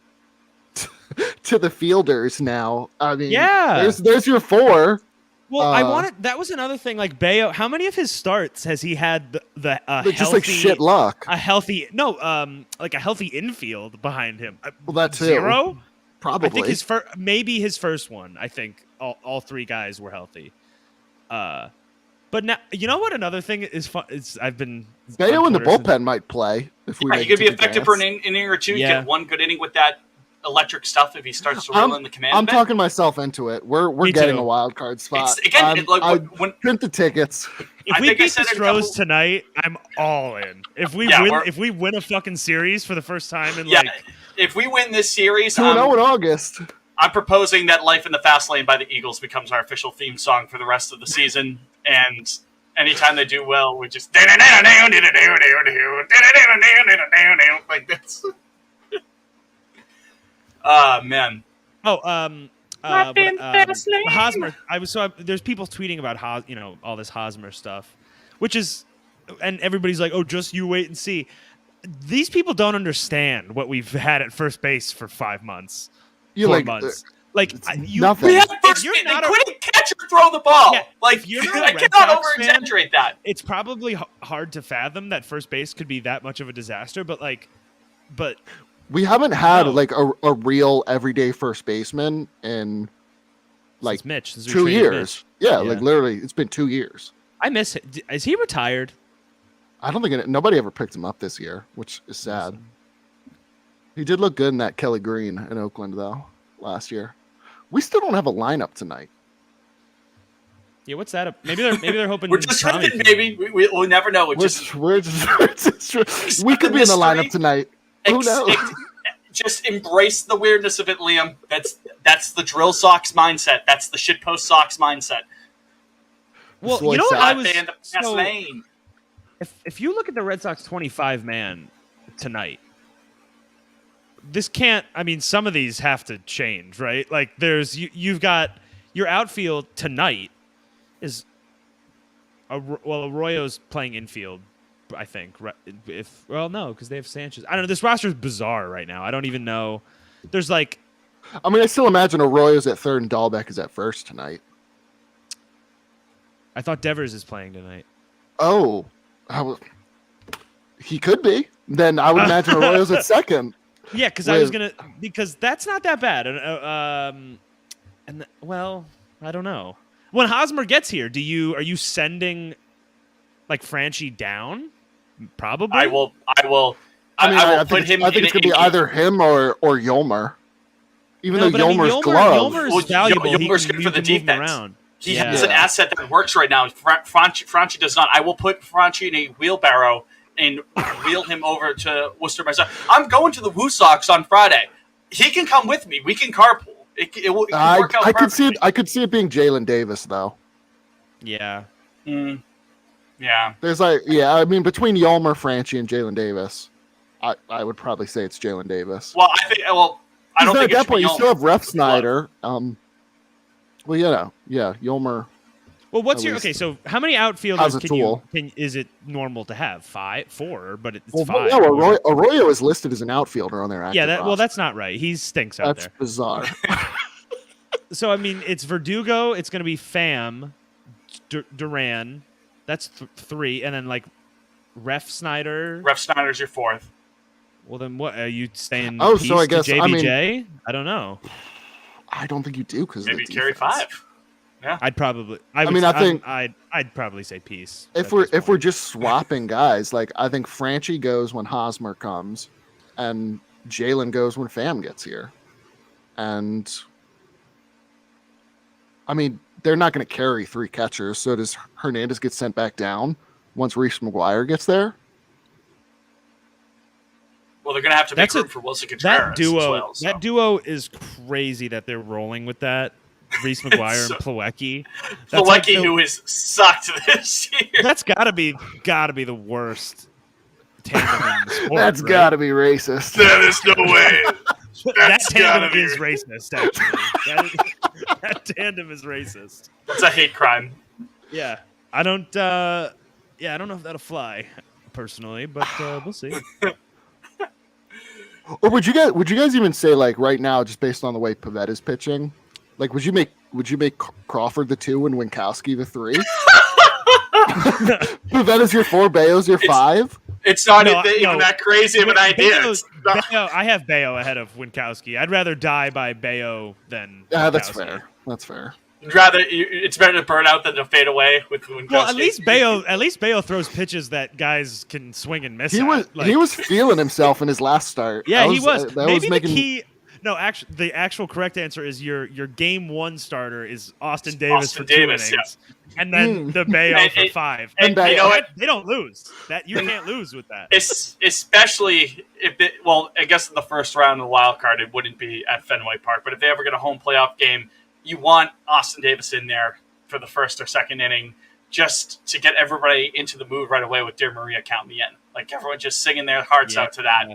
Speaker 2: to the fielders now. I mean,
Speaker 3: Yeah.
Speaker 2: there's your 4.
Speaker 3: Well, I wanted. That was another thing. Like Bayo, how many of his starts has he had
Speaker 2: They're
Speaker 3: healthy,
Speaker 2: just like shit luck.
Speaker 3: a healthy like a healthy infield behind him?
Speaker 2: Well, that too.
Speaker 3: 0.
Speaker 2: Probably.
Speaker 3: I think maybe his first one. I think all 3 guys were healthy. But now you know what? Another thing is fun. I've been
Speaker 2: Bayo
Speaker 3: on
Speaker 2: in the
Speaker 3: Twitter
Speaker 2: bullpen might play if we.
Speaker 1: Right,
Speaker 2: make
Speaker 1: he could
Speaker 2: it
Speaker 1: be
Speaker 2: to
Speaker 1: effective
Speaker 2: advance.
Speaker 1: for an inning or 2.
Speaker 3: Yeah.
Speaker 1: Get one good inning with that electric stuff if he starts to reel in the command.
Speaker 2: I'm
Speaker 1: bit.
Speaker 2: talking myself into it. We're
Speaker 3: Me
Speaker 2: getting
Speaker 3: too.
Speaker 2: a wild card spot.
Speaker 1: It's, again,
Speaker 2: I
Speaker 1: when
Speaker 2: print the tickets.
Speaker 3: If
Speaker 1: I
Speaker 3: we
Speaker 1: think I
Speaker 3: beat the
Speaker 1: said it a couple-
Speaker 3: Stros tonight, I'm all in. If we win a fucking series for the first time in like
Speaker 1: if we win this series,
Speaker 2: 2-0 in August.
Speaker 1: I'm proposing that "Life in the Fast Lane" by the Eagles becomes our official theme song for the rest of the season. And anytime they do well, we just like this. Man.
Speaker 3: Hosmer. There's people tweeting about all this Hosmer stuff, which is, and everybody's like, oh, just you wait and see. These people don't understand what we've had at first base for 5 months, 4 months.
Speaker 2: nothing.
Speaker 1: We have
Speaker 3: If
Speaker 1: first
Speaker 3: you're
Speaker 1: base. They
Speaker 3: not a-
Speaker 1: couldn't catch or throw the ball.
Speaker 3: Yeah,
Speaker 1: like
Speaker 3: if you're not a
Speaker 1: I
Speaker 3: Red
Speaker 1: cannot
Speaker 3: Sox
Speaker 1: over exaggerate that.
Speaker 3: It's probably hard to fathom that first base could be that much of a disaster, but
Speaker 2: We haven't had
Speaker 3: No.
Speaker 2: like a real everyday first baseman in like
Speaker 3: since Mitch, since we
Speaker 2: 2
Speaker 3: traded
Speaker 2: years.
Speaker 3: Mitch.
Speaker 2: Yeah, like literally, it's been 2 years.
Speaker 3: I miss it. Is he retired?
Speaker 2: I don't think nobody ever picked him up this year, which is sad. He did look good in that Kelly Green in Oakland though last year. We still don't have a lineup tonight.
Speaker 3: Yeah, what's that? Maybe they're hoping.
Speaker 1: We're just
Speaker 3: Tommy
Speaker 1: hoping,
Speaker 3: can-
Speaker 1: maybe. We'll never know.
Speaker 2: We could be in the lineup tonight. Who knows?
Speaker 1: Just embrace the weirdness of it, Liam. That's the drill Sox mindset. That's the shitpost Sox mindset.
Speaker 3: Well,
Speaker 2: Floyd
Speaker 3: you know what
Speaker 2: Sapp.
Speaker 3: I was.
Speaker 1: In the fast
Speaker 3: So,
Speaker 1: lane.
Speaker 3: if you look at the Red Sox 25 man tonight, this can't. I mean, some of these have to change, right? Like you've got your outfield tonight is Arroyo's playing infield. I think no, because they have Sanchez. I don't know. This roster is bizarre right now. I don't even know. There's like,
Speaker 2: I mean, I still imagine Arroyo's at third and Dahlbeck is at first tonight.
Speaker 3: I thought Devers is playing tonight.
Speaker 2: Oh, he could be. Then I would imagine Arroyo's at second.
Speaker 3: Yeah, because that's not that bad. Well, I don't know. When Hosmer gets here, are you sending like Franchi down? Probably.
Speaker 1: I will.
Speaker 2: I
Speaker 1: will put him.
Speaker 2: I think it's gonna be either him or Yolmer. Even though Yolmer's glove.
Speaker 3: Yolmer's valuable.
Speaker 1: Yolmer's good for the defense. He has an asset that works right now. Franchi does not. I will put Franchi in a wheelbarrow and wheel him over to Worcester myself. I'm going to the Woo Sox on Friday. He can come with me. We can carpool. It will work out.
Speaker 2: I could see it. I could see it being Jalen Davis though.
Speaker 3: Yeah.
Speaker 1: Yeah.
Speaker 2: There's I mean, between Yolmer, Franchi, and Jalen Davis, I would probably say it's Jalen Davis.
Speaker 1: Well, I think. Well, I don't think
Speaker 2: at that
Speaker 1: it's
Speaker 2: point you
Speaker 1: Yolmer.
Speaker 2: still have Ref Snyder. Well, Yolmer.
Speaker 3: Well, what's
Speaker 2: At
Speaker 3: your
Speaker 2: least.
Speaker 3: okay? So, how many outfielders
Speaker 2: As a tool.
Speaker 3: is it normal to have? 4, but it's
Speaker 2: Well,
Speaker 3: 5.
Speaker 2: no, Arroyo is listed as an outfielder on their active
Speaker 3: Yeah,
Speaker 2: roster.
Speaker 3: that's not right. He stinks out
Speaker 2: That's
Speaker 3: there.
Speaker 2: bizarre.
Speaker 3: So, I mean, it's Verdugo. It's going to be Pham, Duran. That's 3, and then like Ref Snyder.
Speaker 1: Ref Snyder's your 4th.
Speaker 3: Well, then what are you saying?
Speaker 2: Oh,
Speaker 3: peace
Speaker 2: so I
Speaker 3: to
Speaker 2: guess- I mean-
Speaker 3: JBJ? I don't know.
Speaker 2: I don't think you do because
Speaker 1: Maybe carry 5.
Speaker 3: I'd probably.
Speaker 2: I think
Speaker 3: I'd probably say peace.
Speaker 2: if we're just swapping guys, like I think Franchi goes when Hosmer comes, and Jalen goes when Pham gets here, and I mean they're not going to carry 3 catchers. So does Hernandez get sent back down once Reese McGuire gets there?
Speaker 1: Well, they're going to have to make room for Wilson Contreras
Speaker 3: that duo.
Speaker 1: as well. So.
Speaker 3: That duo is crazy that they're rolling with that. Reese McGuire and Plawecki.
Speaker 1: Plawecki, who has sucked this year.
Speaker 3: That's gotta be the worst tandem in the sport.
Speaker 2: That's
Speaker 3: right?
Speaker 2: got to be racist.
Speaker 1: There's no way.
Speaker 3: That tandem is racist. Actually, that tandem is racist.
Speaker 1: It's a hate crime.
Speaker 3: Yeah, I don't. I don't know if that'll fly personally, but we'll see.
Speaker 2: Or would you guys even say like right now, just based on the way Pivetta is pitching, like would you make Crawford the 2 and Winkowski the 3? Pivetta's your 4, Bayo's your 5.
Speaker 1: It's not even that crazy of an idea.
Speaker 3: Bayo, I have Bayo ahead of Winkowski. I'd rather die by Bayo than
Speaker 2: Yeah, that's
Speaker 3: Winkowski.
Speaker 2: fair. That's fair.
Speaker 1: It's better to burn out than to fade away with Winkowski.
Speaker 3: Well, at least Bayo throws pitches that guys can swing and miss.
Speaker 2: He was feeling himself in his last start.
Speaker 3: Yeah, he was.
Speaker 2: That
Speaker 3: Maybe
Speaker 2: was
Speaker 3: the key. No, actually, the actual correct answer is your game 1 starter is Austin Davis for 2 innings, and then the Bayo for 5.
Speaker 2: And
Speaker 1: you know what?
Speaker 3: They don't lose. That you can't lose with that.
Speaker 1: Especially if I guess in the first round of the wild card, it wouldn't be at Fenway Park. But if they ever get a home playoff game, you want Austin Davis in there for the first or second inning, just to get everybody into the mood right away with Dear Maria, Count Me In. Like everyone just singing their hearts out to that.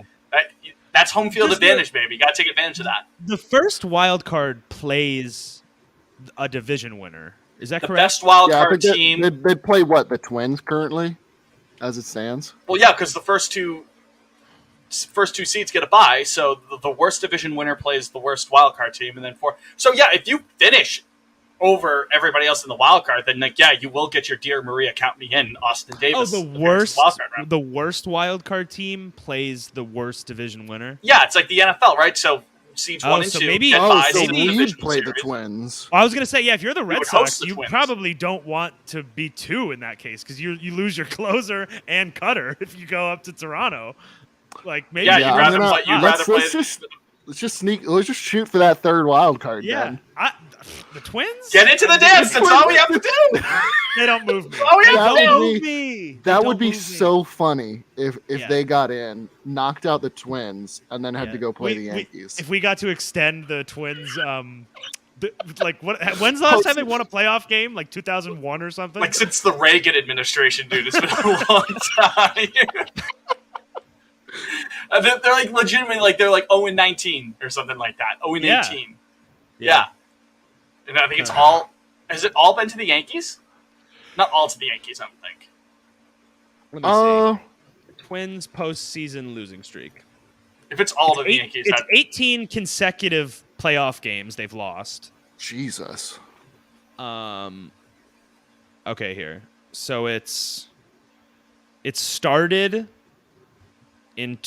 Speaker 1: That's home field advantage, baby. You got to take advantage of that.
Speaker 3: The first wild card plays a division winner. Is that
Speaker 1: The
Speaker 3: correct?
Speaker 1: best wild card team.
Speaker 2: They play what, the Twins currently, as it stands.
Speaker 1: Well, yeah, because the first two seeds get a bye, so the worst division winner plays the worst wild card team, and then 4. So yeah, if you finish over everybody else in the wild card, then you will get your Dear Maria, Count Me In, Austin Davis.
Speaker 3: The worst wild card team plays the worst division winner.
Speaker 1: Yeah, it's like the NFL, right? So seeds 1 and 2 get buys
Speaker 2: so
Speaker 1: in the
Speaker 2: we'd
Speaker 1: division
Speaker 2: play the
Speaker 1: series.
Speaker 2: Twins.
Speaker 3: I was gonna say, yeah, if you're the Red
Speaker 1: would
Speaker 3: Sox,
Speaker 1: host the
Speaker 3: you
Speaker 1: Twins.
Speaker 3: probably don't want to be 2 in that case because you lose your closer and cutter if you go up to Toronto. Like maybe
Speaker 1: Yeah,
Speaker 2: let's just shoot for that 3rd wild card.
Speaker 3: Yeah,
Speaker 2: then.
Speaker 3: the Twins
Speaker 1: Get into the dance. That's all we have to do.
Speaker 3: They don't move me.
Speaker 2: That would be so funny if they got in, knocked out the Twins, and then had to go play the Yankees.
Speaker 3: If we got to extend the Twins, when's the last time they won a playoff game? Like 2001 or something?
Speaker 1: Like since the Reagan administration, dude. It's been a long time. They're like legitimately like they're like 0-19 or something like that. 0-18. Yeah. And I think it's all. Has it all been to the Yankees? Not all to the Yankees, I don't think.
Speaker 3: Let me see. Twins postseason losing streak.
Speaker 1: If it's all to the Yankees,
Speaker 3: it's 18 consecutive playoff games they've lost.
Speaker 2: Jesus.
Speaker 3: Okay, here. So it started in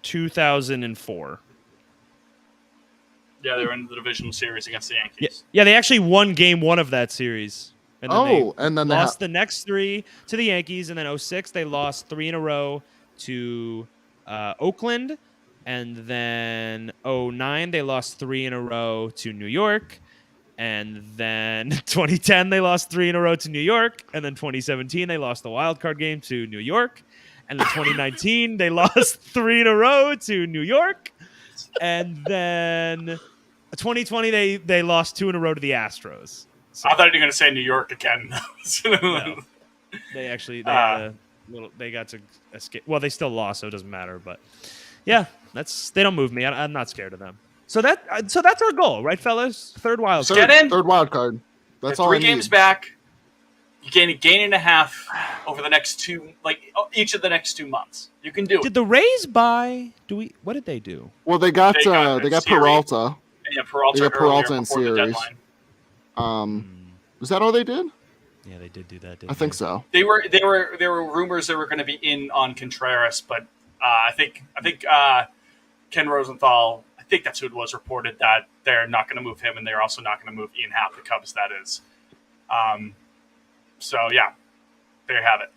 Speaker 3: 2004.
Speaker 1: Yeah, they were in the divisional series against the Yankees.
Speaker 3: Yeah, they actually won game 1 of that series. And then
Speaker 2: they
Speaker 3: lost the next 3 to the Yankees, and then 2006 they lost 3 in a row to Oakland, and then 2009 they lost 3 in a row to New York, and then 2010 they lost 3 in a row to New York, and then 2017 they lost the wild card game to New York, and then 2019 they lost 3 in a row to New York, and then 2020 they lost 2 in a row to the Astros. So,
Speaker 1: I thought you were going to say New York again.
Speaker 3: no. They got to escape. Well, they still lost, so it doesn't matter. But yeah, they don't move me. I'm not scared of them. So that's our goal, right, fellas? 3rd wild card.
Speaker 1: Get in.
Speaker 2: 3rd wild card. That's all.
Speaker 1: 3 games back. You gain a gain and a half over the next 2, each of the next 2 months. You can do it.
Speaker 3: Did the Rays buy? What did they do?
Speaker 2: Well, they got Peralta.
Speaker 1: Yeah, Peralta.
Speaker 2: They got Peralta in
Speaker 1: before the
Speaker 2: series.
Speaker 1: deadline.
Speaker 2: Was that all they did?
Speaker 3: Yeah, they did do that.
Speaker 2: I think so.
Speaker 1: There were rumors they were going to be in on Contreras, but I think Ken Rosenthal. I think that's who it was reported that they're not going to move him, and they're also not going to move Ian Happ, the Cubs. That is. So yeah, there you have it.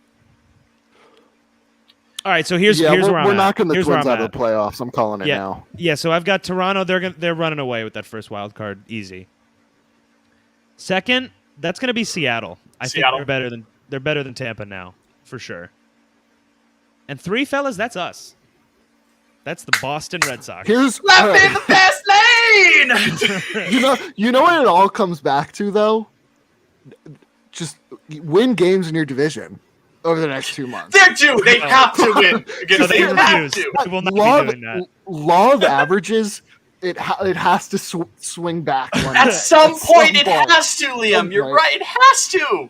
Speaker 3: All right, so here's where I'm at.
Speaker 2: We're knocking the
Speaker 3: Here's where
Speaker 2: Twins
Speaker 3: I'm
Speaker 2: out of the playoffs. I'm calling it now.
Speaker 3: Yeah, so I've got Toronto. They're running away with that first wild card, easy. Second, that's going to be Seattle. I think they're better than Tampa now, for sure. And 3, fellas, that's us. That's the Boston Red Sox.
Speaker 2: Here's
Speaker 1: left in the fast lane.
Speaker 2: you know what it all comes back to though. Just win games in your division over the next 2 months.
Speaker 1: They do. They have to win.
Speaker 3: So they refuse. We will not be doing that.
Speaker 2: Law of averages. It has to swing back.
Speaker 1: At some point, it has to, Liam. You're right. It has to.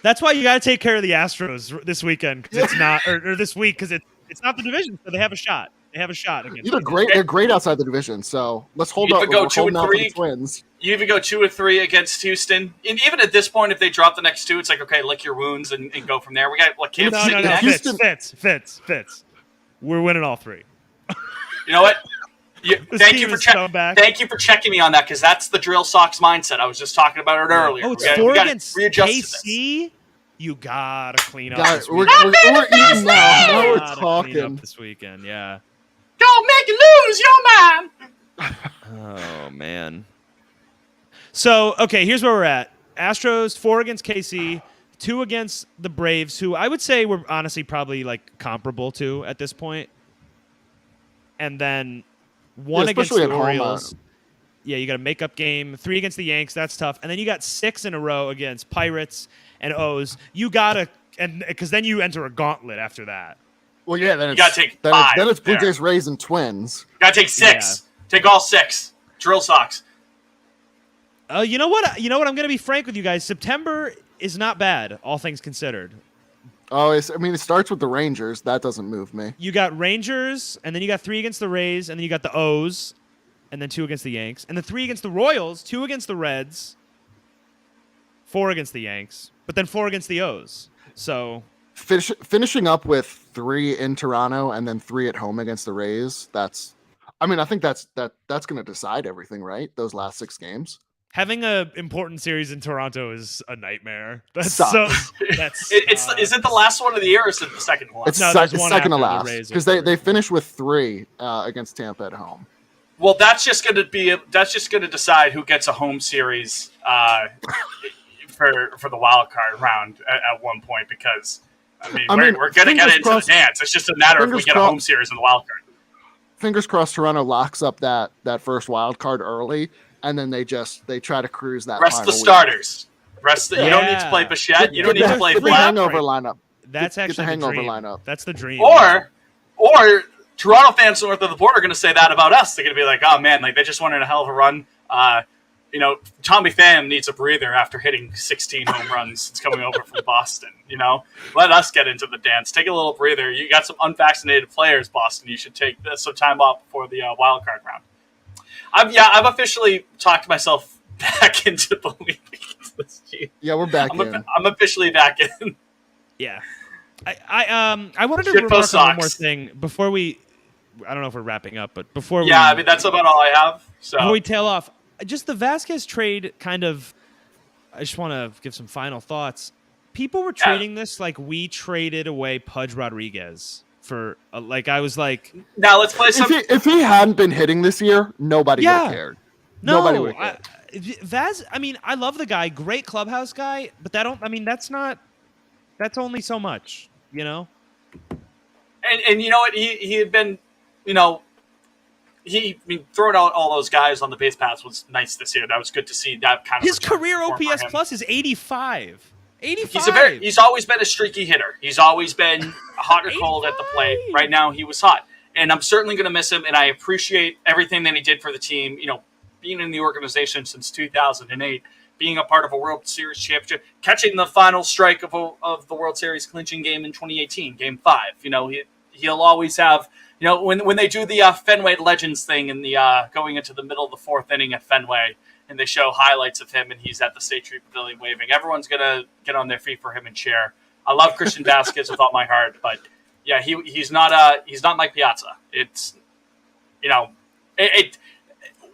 Speaker 3: That's why you got to take care of the Astros this weekend because it's not, or this week because it's not the division, so they have a shot. They have a shot against.
Speaker 2: They're great. They're great outside the division. So let's hold
Speaker 1: You
Speaker 2: up.
Speaker 1: either go
Speaker 2: We're
Speaker 1: 2
Speaker 2: holding
Speaker 1: and
Speaker 2: out for
Speaker 1: 3.
Speaker 2: the Twins.
Speaker 1: You even go 2 or 3 against Houston, and even at this point, if they drop the next 2, it's like, okay, lick your wounds and go from there. We got what Kansas
Speaker 3: No,
Speaker 1: City next.
Speaker 2: Houston-
Speaker 3: Fitz. We're winning all 3.
Speaker 1: You know what?
Speaker 3: This
Speaker 1: Thank
Speaker 3: team
Speaker 1: you for
Speaker 3: is so back.
Speaker 1: thank you for checking me on that, because that's the Drill Sox mindset. I was just talking about it earlier.
Speaker 3: Oh, it's
Speaker 1: We
Speaker 3: 4
Speaker 1: gotta
Speaker 3: against
Speaker 1: readjust to this.
Speaker 3: KC. You gotta clean up.
Speaker 2: Guys,
Speaker 3: this
Speaker 2: we're
Speaker 3: weekend.
Speaker 2: eating now. Now we're
Speaker 3: Gotta clean
Speaker 2: talking.
Speaker 3: up this weekend. Yeah.
Speaker 1: Don't make you lose your mind.
Speaker 3: Oh man. So okay, here's where we're at. Astros 4 against KC, 2 against the Braves, who I would say we're honestly probably like comparable to at this point. And then 1 against
Speaker 2: especially
Speaker 3: the
Speaker 2: at home,
Speaker 3: Orioles. Yeah, you got a makeup game. 3 against the Yanks. That's tough. And then you got 6 in a row against Pirates and O's. You gotta, and because then you enter a gauntlet after that.
Speaker 2: Well, yeah. Then
Speaker 1: You
Speaker 2: it's
Speaker 1: gotta take
Speaker 2: then
Speaker 1: 5
Speaker 2: it's, then it's Blue
Speaker 1: there.
Speaker 2: Jays, Rays, and Twins.
Speaker 1: Gotta take 6. Take all 6. Drill Sox.
Speaker 3: You know what? I'm gonna be frank with you guys. September is not bad, all things considered.
Speaker 2: Oh, it starts with the Rangers. That doesn't move me.
Speaker 3: You got Rangers, and then you got 3 against the Rays, and then you got the O's, and then 2 against the Yanks, and then 3 against the Royals, 2 against the Reds, 4 against the Yanks, but then 4 against the O's. So
Speaker 2: Finishing up with 3 in Toronto and then 3 at home against the Rays. I think that's going to decide everything, right? Those last 6 games.
Speaker 3: having a important series in Toronto is a nightmare. That's
Speaker 2: Sucks.
Speaker 3: so. That's
Speaker 1: Is it the last one of the year, or is it the second one?
Speaker 2: It's
Speaker 3: No, there's
Speaker 2: it's
Speaker 3: one
Speaker 2: second to
Speaker 3: after the
Speaker 2: last
Speaker 3: Rays
Speaker 2: because
Speaker 3: are-
Speaker 2: they finished with 3 against Tampa at home.
Speaker 1: Well, that's just going to decide who gets a home series for the wild card round at one point, because we're going to get
Speaker 2: fingers
Speaker 1: into
Speaker 2: crossed-
Speaker 1: the dance. It's just a matter of if we
Speaker 2: fingers
Speaker 1: get a
Speaker 2: crossed-
Speaker 1: home series in the wild card.
Speaker 2: Fingers crossed Toronto locks up that first wild card early, and then they try to cruise that.
Speaker 1: Rest
Speaker 2: final
Speaker 1: the
Speaker 2: week.
Speaker 1: starters. You don't need to play
Speaker 3: Yeah.
Speaker 1: Bichette. You don't need
Speaker 2: Get
Speaker 1: to
Speaker 2: the-
Speaker 1: play
Speaker 2: get the
Speaker 1: Vlad.
Speaker 2: hangover lineup.
Speaker 3: That's
Speaker 2: Get the
Speaker 3: actually
Speaker 2: hangover
Speaker 3: dream.
Speaker 2: lineup.
Speaker 3: That's the dream.
Speaker 1: Or Toronto fans north of the border are going to say that about us. They're going to be like, "Oh man, like they just went on a hell of a run." Tommy Pham needs a breather after hitting 16 home runs since coming over from Boston. Let us get into the dance. Take a little breather. You got some unvaccinated players, Boston. You should take some time off before the wild card round. I've officially talked myself back into believing this team.
Speaker 2: Yeah, we're back in.
Speaker 1: I'm officially back in.
Speaker 3: Yeah. I wanted to
Speaker 1: Shitpost
Speaker 3: remark on one
Speaker 1: socks.
Speaker 3: more thing before we. I don't know if we're wrapping up, but before
Speaker 1: Yeah,
Speaker 3: we,
Speaker 1: that's about all I have. So
Speaker 3: before we tail off, just the Vasquez trade kind of. I just want to give some final thoughts. People were trading this like we traded away Pudge Rodriguez for. I was like,
Speaker 1: now let's play some.
Speaker 2: If he hadn't been hitting this year, nobody would
Speaker 3: Yeah.
Speaker 2: have cared.
Speaker 3: no,
Speaker 2: Nobody would have cared.
Speaker 3: Vaz. I mean, I love the guy, great clubhouse guy, but that's not. That's only so much,
Speaker 1: And you know what? He had been, throwing out all those guys on the base paths was nice this year. That was good to see that kind of
Speaker 3: His
Speaker 1: return
Speaker 3: career
Speaker 1: for
Speaker 3: OPS
Speaker 1: him.
Speaker 3: plus is 85. 85.
Speaker 1: He's always been a streaky hitter. He's always been hot or cold at the plate.
Speaker 3: 85.
Speaker 1: Right now, he was hot, and I'm certainly going to miss him. And I appreciate everything that he did for the team. Being in the organization since 2008, being a part of a World Series championship, catching the final strike of the World Series clinching game in 2018, Game 5. He'll always have. When they do the Fenway Legends thing in the going into the middle of the 4th inning at Fenway, and they show highlights of him, and he's at the State Street Pavilion waving, everyone's gonna get on their feet for him and cheer. I love Christian Vasquez with all my heart, but yeah, he's not Mike Piazza. It's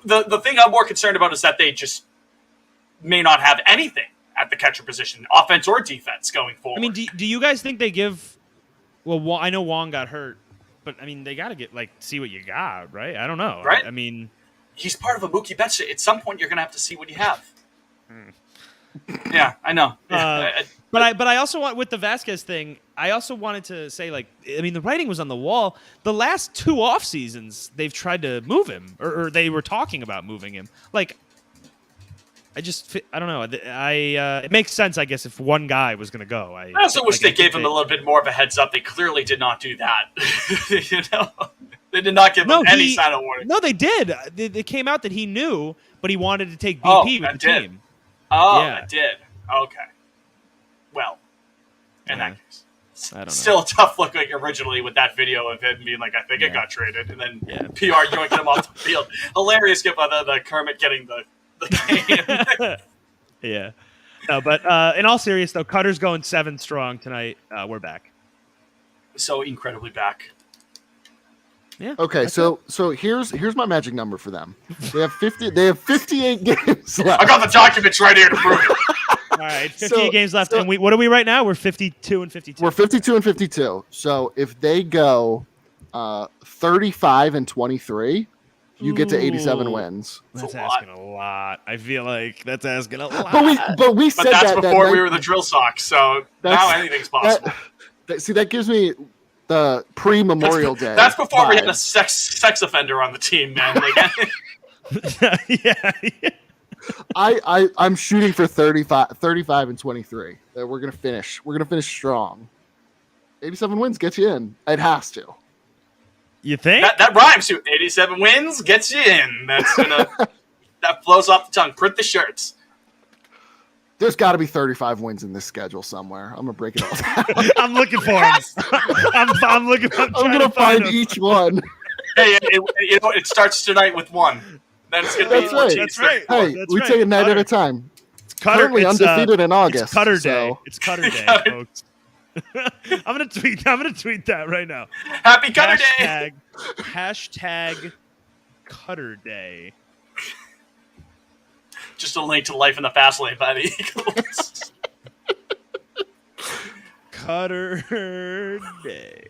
Speaker 1: the thing I'm more concerned about is that they just may not have anything at the catcher position, offense or defense, going forward.
Speaker 3: I mean, do you guys think they give? Well, I know Wong got hurt, but I mean, they got to get see what you got, right? I don't know.
Speaker 1: Right?
Speaker 3: I mean,
Speaker 1: he's part of a Mookie Betts. At some point, you're going to have to see what you have. Yeah, I know.
Speaker 3: but I also want with the Vasquez thing. I also wanted to say the writing was on the wall. The last 2 off seasons, they've tried to move him, or they were talking about moving him. I don't know. It makes sense, I guess, if one guy was going to go. I
Speaker 1: also wish they gave him a little bit more of a heads up. They clearly did not do that. They did not give him any sign of warning.
Speaker 3: No, they did. It came out that he knew, but he wanted to take BP with the team.
Speaker 1: Oh,
Speaker 3: Yeah.
Speaker 1: it did. Okay. Well, in that case.
Speaker 3: I don't know.
Speaker 1: Still a tough look like originally with that video of him being like, I think it got traded, and then PR yoinking him off the field. Hilarious get by the Kermit getting the game.
Speaker 3: Yeah. No, but in all seriousness, though, Cutter's going 7 strong tonight. We're back.
Speaker 1: So incredibly back.
Speaker 3: Yeah.
Speaker 2: Okay, so here's my magic number for them. They have 58 games left.
Speaker 1: I got the documents right here to prove it.
Speaker 3: All right, 58 games left, and what are we right now? We're 52 and 52.
Speaker 2: We're 52 and 52. So if they go 35 and 23, you get to 87 wins.
Speaker 3: That's asking a lot. I feel like that's asking a lot.
Speaker 2: But we said
Speaker 1: that's
Speaker 2: that
Speaker 1: before
Speaker 2: that
Speaker 1: we were the drill socks, so now anything's possible.
Speaker 2: That gives me the pre-Memorial Day.
Speaker 1: That's before we
Speaker 2: vibe.
Speaker 1: had a sex offender on the team, man. Like,
Speaker 3: yeah.
Speaker 2: I'm shooting for 35 and 23. That we're gonna finish. We're gonna finish strong. 87 wins gets you in. It has to.
Speaker 3: You think?
Speaker 1: that rhymes too. 87 wins gets you in. That flows off the tongue. Print the shirts.
Speaker 2: There's got to be 35 wins in this schedule somewhere. I'm gonna break it all down.
Speaker 3: I'm looking for him. I'm looking. I'm
Speaker 2: gonna find each one.
Speaker 1: Hey, it starts tonight with 1. Then it's gonna
Speaker 2: That's
Speaker 1: be
Speaker 2: right.
Speaker 3: That's right.
Speaker 2: Hey,
Speaker 3: That's
Speaker 2: we
Speaker 3: right.
Speaker 2: take a night
Speaker 3: Cutter.
Speaker 2: at a time.
Speaker 3: Cutter,
Speaker 2: Currently undefeated in August.
Speaker 3: It's Cutter Day.
Speaker 2: so-
Speaker 3: It's Cutter Day, folks. I'm gonna tweet that right now.
Speaker 1: Happy Cutter Day.
Speaker 3: Hashtag Cutter Day.
Speaker 1: Just a link to Life in the Fast Lane by the Eagles.
Speaker 3: Cutter Day.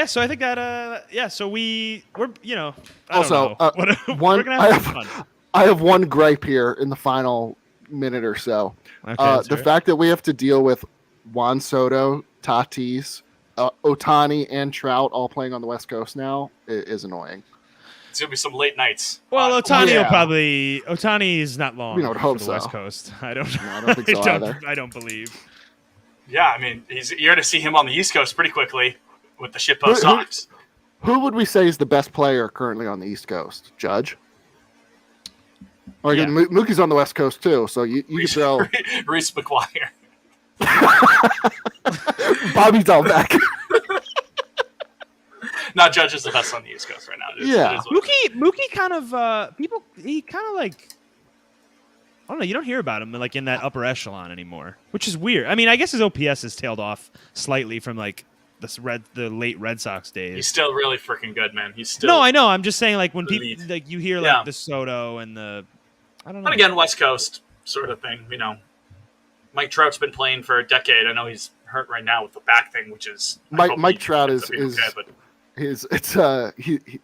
Speaker 3: So I think that so we're I
Speaker 2: Also,
Speaker 3: don't know.
Speaker 2: one
Speaker 3: we're gonna have some fun.
Speaker 2: I have one gripe here in the final minute or so.
Speaker 3: Okay,
Speaker 2: The fact that we have to deal with Juan Soto, Tatis, Ohtani, and Trout all playing on the West Coast now is annoying.
Speaker 1: It's gonna be some late nights.
Speaker 3: Well, Ohtani
Speaker 2: yeah.
Speaker 3: will probably. Ohtani is not long.
Speaker 2: We don't hope
Speaker 3: for the
Speaker 2: so.
Speaker 3: West Coast. I don't.
Speaker 2: No, I don't think so either.
Speaker 3: I don't believe.
Speaker 1: Yeah, I mean, you're gonna see him on the East Coast pretty quickly with the shitpost Sox.
Speaker 2: Who would we say is the best player currently on the East Coast? Judge? Or
Speaker 3: Yeah.
Speaker 2: Mookie's on the West Coast too, so you can throw
Speaker 1: Reese McGuire.
Speaker 2: Bobby Dalbec.
Speaker 1: Not Judge is the best on the East Coast right now.
Speaker 2: Yeah.
Speaker 3: Mookie kind of he kind of like I don't know. You don't hear about him like in that upper echelon anymore, which is weird. I mean, I guess his OPS has tailed off slightly from like the late Red Sox days.
Speaker 1: He's still really freaking good, man. He's still
Speaker 3: No, I know. I'm just saying like when
Speaker 1: elite.
Speaker 3: people like you hear like the Soto and the I don't know.
Speaker 1: But again, West Coast sort of thing. Mike Trout's been playing for a decade. I know he's hurt right now with the back thing, which is
Speaker 2: Mike Trout is
Speaker 1: okay, but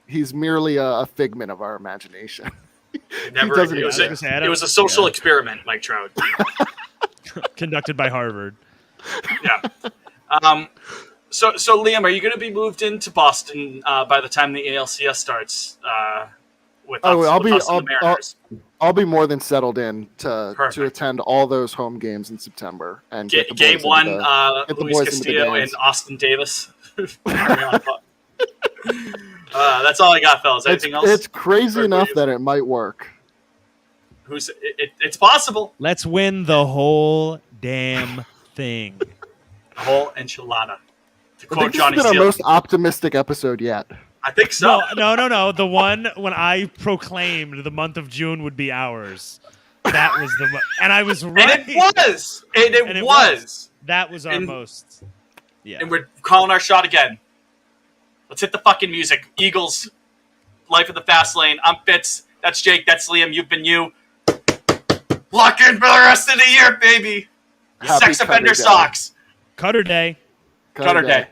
Speaker 2: he's merely a figment of our imagination.
Speaker 1: It was a social experiment, Mike Trout.
Speaker 3: conducted by Harvard.
Speaker 1: Yeah. So Liam, are you going to be moved into Boston by the time the ALCS starts?
Speaker 2: I'll be more than settled in to
Speaker 1: Perfect.
Speaker 2: attend all those home games in September and get the
Speaker 1: Game
Speaker 2: boys
Speaker 1: one,
Speaker 2: into the
Speaker 1: Luis
Speaker 2: boys into the
Speaker 1: Castillo and
Speaker 2: games.
Speaker 1: Austin Davis. That's all I got, fellas. Anything else?
Speaker 2: It's crazy
Speaker 1: Or
Speaker 2: enough
Speaker 1: you?
Speaker 2: that it might work.
Speaker 1: It's possible.
Speaker 3: Let's win the whole damn thing.
Speaker 1: The whole enchilada. To
Speaker 2: I
Speaker 1: quote
Speaker 2: think this
Speaker 1: Johnny
Speaker 2: has been our
Speaker 1: Steele.
Speaker 2: most optimistic episode yet.
Speaker 1: I think so.
Speaker 3: No. The one when I proclaimed the month of June would be ours. That was and I was right.
Speaker 1: And it was. And it was.
Speaker 3: That was our
Speaker 1: And-
Speaker 3: most. Yeah.
Speaker 1: And we're calling our shot again. Let's hit the fucking music. Eagles, Life of the Fast Lane. I'm Fitz. That's Jake. That's Liam. You've been you. Lock in for the rest of the year, baby.
Speaker 2: Happy
Speaker 1: Sex offender
Speaker 2: Cutter Day.
Speaker 1: socks.
Speaker 3: Cutter Day.
Speaker 1: Cutter Day.